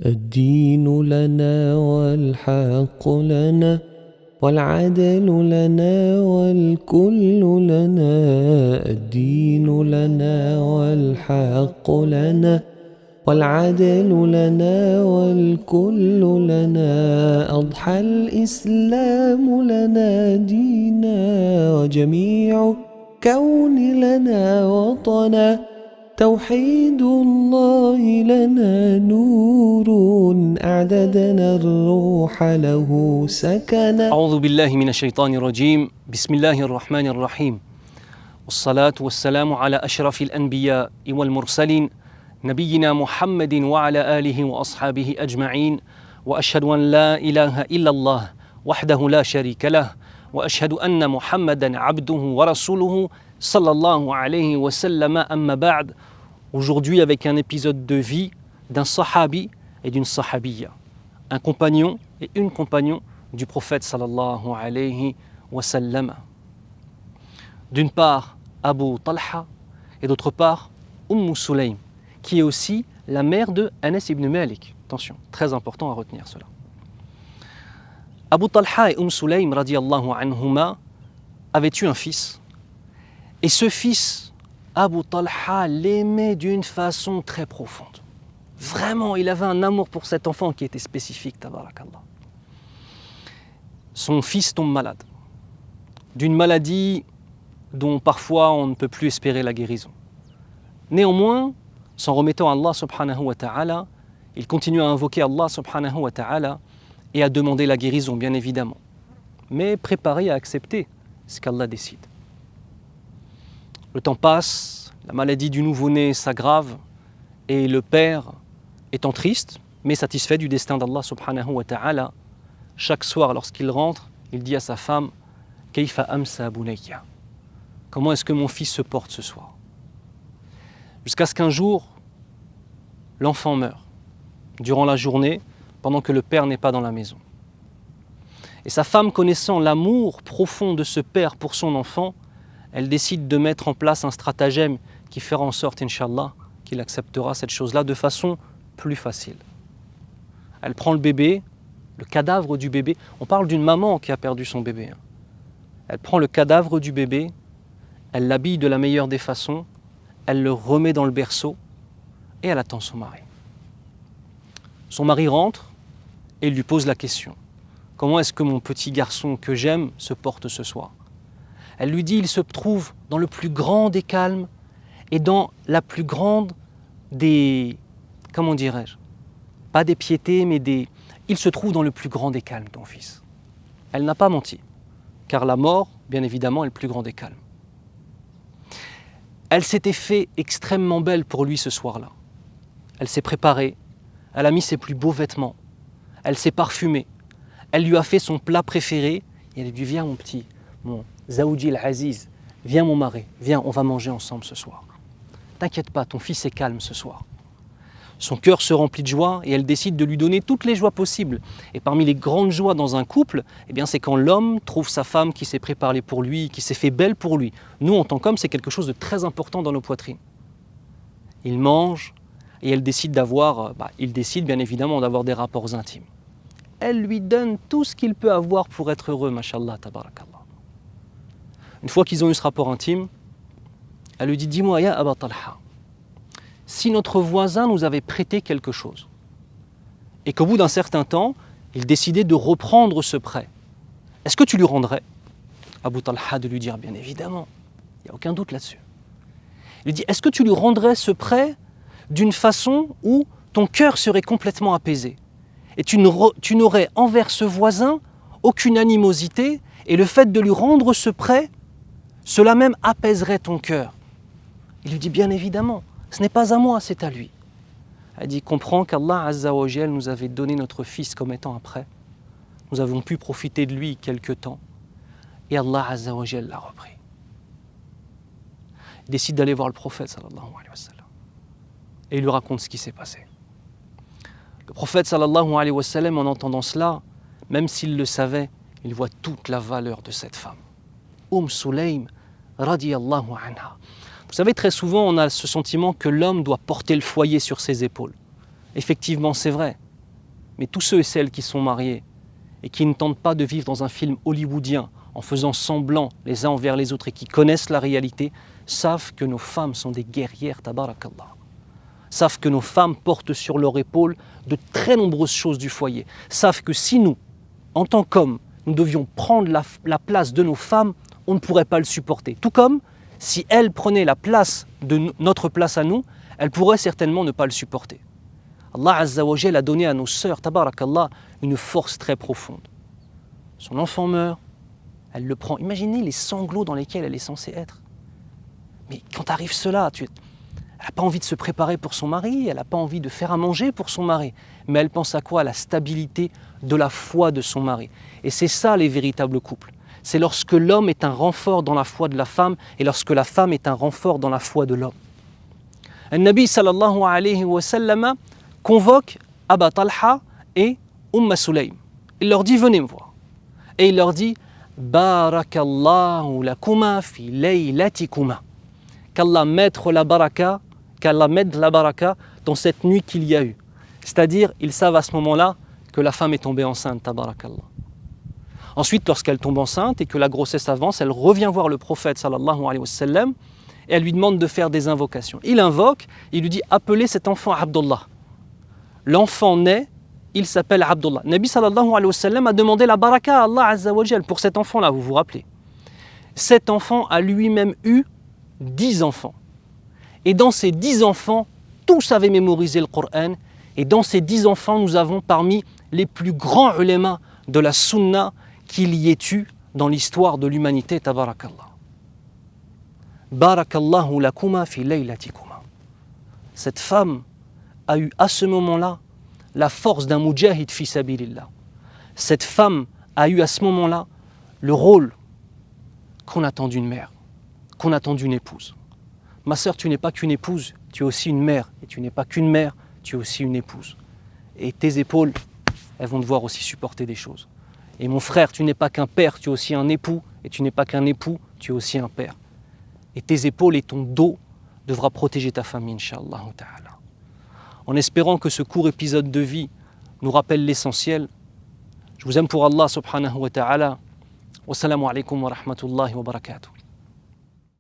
الدين لنا والحق لنا والعدل لنا والكل لنا. الدين لنا والحق لنا والعدل لنا والكل لنا. أضحى الإسلام لنا دينا وجميع كون لنا وطنا. توحيد الله لنا نور أعددنا الروح له سكنا. أعوذ بالله من الشيطان الرجيم. بسم الله الرحمن الرحيم. والصلاة والسلام على أشرف الأنبياء والمرسلين نبينا محمد وعلى آله وأصحابه أجمعين. وأشهد أن لا إله إلا الله وحده لا شريك له وأشهد أن محمدا عبده ورسوله صلى الله عليه وسلم. أما بعد. Aujourd'hui avec un épisode de vie d'un sahabi et d'une sahabiyya, un compagnon et une compagnon du prophète sallallahu alayhi wa sallam. D'une part Abu Talha et d'autre part Sulaym, qui est aussi la mère de Anas ibn Malik. Attention, très important à retenir cela. Abu Talha et Sulaym radiyallahu anhuma avaient eu un fils, et ce fils, Abu Talha, l'aimait d'une façon très profonde. Vraiment, il avait un amour pour cet enfant qui était spécifique, tabarakallah. Son fils tombe malade, d'une maladie dont parfois on ne peut plus espérer la guérison. Néanmoins, s'en remettant à Allah subhanahu wa ta'ala, il continue à invoquer Allah subhanahu wa ta'ala et à demander la guérison, bien évidemment, mais préparé à accepter ce qu'Allah décide. Le temps passe, la maladie du nouveau-né s'aggrave et le père, étant triste mais satisfait du destin d'Allah subhanahu wa ta'ala, chaque soir lorsqu'il rentre, il dit à sa femme « Kayfa amsa bunayya » Comment est-ce que mon fils se porte ce soir? Jusqu'à ce qu'un jour, l'enfant meurt durant la journée pendant que le père n'est pas dans la maison. Et sa femme, connaissant l'amour profond de ce père pour son enfant, elle décide de mettre en place un stratagème qui fera en sorte, Inch'Allah, qu'il acceptera cette chose-là de façon plus facile. Elle prend le bébé, le cadavre du bébé. On parle d'une maman qui a perdu son bébé. Elle prend le cadavre du bébé, elle l'habille de la meilleure des façons, elle le remet dans le berceau et elle attend son mari. Son mari rentre et lui pose la question. Comment est-ce que mon petit garçon que j'aime se porte ce soir? Elle lui dit, il se trouve dans le plus grand des calmes et dans la plus grande des, comment dirais-je, pas des piétés, mais il se trouve dans le plus grand des calmes, ton fils. Elle n'a pas menti, car la mort, bien évidemment, est le plus grand des calmes. Elle s'était fait extrêmement belle pour lui ce soir-là. Elle s'est préparée, elle a mis ses plus beaux vêtements, elle s'est parfumée, elle lui a fait son plat préféré et elle lui dit, viens mon petit, mon Zaouji al-Aziz, viens mon mari, viens, on va manger ensemble ce soir. T'inquiète pas, ton fils est calme ce soir. Son cœur se remplit de joie et elle décide de lui donner toutes les joies possibles. Et parmi les grandes joies dans un couple, eh bien, c'est quand l'homme trouve sa femme qui s'est préparée pour lui, qui s'est fait belle pour lui. Nous, en tant qu'hommes, c'est quelque chose de très important dans nos poitrines. Il mange et elle décide il décide bien évidemment d'avoir des rapports intimes. Elle lui donne tout ce qu'il peut avoir pour être heureux, mashallah, tabarakallah. Une fois qu'ils ont eu ce rapport intime, elle lui dit, dis-moi, ya Aba Talha, si notre voisin nous avait prêté quelque chose et qu'au bout d'un certain temps, il décidait de reprendre ce prêt, est-ce que tu lui rendrais? Abu Talha de lui dire, bien évidemment, il n'y a aucun doute là-dessus. Il lui dit, est-ce que tu lui rendrais ce prêt d'une façon où ton cœur serait complètement apaisé et tu n'aurais envers ce voisin aucune animosité et le fait de lui rendre ce prêt, cela même apaiserait ton cœur? Il lui dit, bien évidemment, ce n'est pas à moi, c'est à lui. Elle dit, comprends qu'Allah Azza wa Jal nous avait donné notre fils comme étant un prêt. Nous avons pu profiter de lui quelque temps. Et Allah Azza wa Jal l'a repris. Il décide d'aller voir le prophète sallallahu alayhi wa sallam. Et il lui raconte ce qui s'est passé. Le prophète sallallahu alayhi wa sallam, en entendant cela, même s'il le savait, il voit toute la valeur de cette femme. Sulaym radiyallahu anha. Vous savez, très souvent, on a ce sentiment que l'homme doit porter le foyer sur ses épaules. Effectivement, c'est vrai. Mais tous ceux et celles qui sont mariés et qui ne tentent pas de vivre dans un film hollywoodien en faisant semblant les uns envers les autres et qui connaissent la réalité, savent que nos femmes sont des guerrières, tabarakallah. Savent que nos femmes portent sur leur épaule de très nombreuses choses du foyer. Savent que si nous, en tant qu'hommes, nous devions prendre la place de nos femmes, on ne pourrait pas le supporter. Tout comme, si elles prenaient la place de notre place à nous, elles pourraient certainement ne pas le supporter. Allah Azza wa Jal a donné à nos sœurs, tabarakallah, une force très profonde. Son enfant meurt, elle le prend. Imaginez les sanglots dans lesquels elle est censée être. Mais quand arrive cela, elle n'a pas envie de se préparer pour son mari, elle n'a pas envie de faire à manger pour son mari, mais elle pense à quoi? À la stabilité de la foi de son mari. Et c'est ça les véritables couples. C'est lorsque l'homme est un renfort dans la foi de la femme et lorsque la femme est un renfort dans la foi de l'homme. Le Nabi sallallahu alayhi wa sallam convoque Aba Talha et Sulaym. Il leur dit venez me voir. Et il leur dit Barakallahu lakuma fi laylatikuma. Qu'Allah mette la baraka dans cette nuit qu'il y a eu. C'est-à-dire, ils savent à ce moment-là que la femme est tombée enceinte, tabarakallah. Ensuite, lorsqu'elle tombe enceinte et que la grossesse avance, elle revient voir le prophète sallallahu alayhi wa sallam et elle lui demande de faire des invocations. Il invoque, il lui dit appelez cet enfant Abdullah. L'enfant naît, il s'appelle Abdullah. Nabi sallallahu alayhi wa sallam a demandé la baraka à Allah Azza wa Jal pour cet enfant-là, vous vous rappelez. Cet enfant a lui-même eu 10 enfants. Et dans ces 10 enfants, tous avaient mémorisé le Coran. Et dans ces 10 enfants, nous avons parmi les plus grands ulémas de la sunna qu'il y ait eu dans l'histoire de l'humanité, tabarakallah. Barakallahu lakuma fi laylatikuma. Cette femme a eu à ce moment-là la force d'un mujahid fi sabilillah. Cette femme a eu à ce moment-là le rôle qu'on attend d'une mère, qu'on attend d'une épouse. Ma sœur, tu n'es pas qu'une épouse, tu es aussi une mère. Et tu n'es pas qu'une mère, tu es aussi une épouse. Et tes épaules, elles vont devoir aussi supporter des choses. Et mon frère, tu n'es pas qu'un père, tu es aussi un époux. Et tu n'es pas qu'un époux, tu es aussi un père. Et tes épaules et ton dos devra protéger ta famille, Inch'Allah ta'ala. En espérant que ce court épisode de vie nous rappelle l'essentiel, je vous aime pour Allah subhanahu wa ta'ala. Wassalamu alaikum wa rahmatullahi wa barakatuh.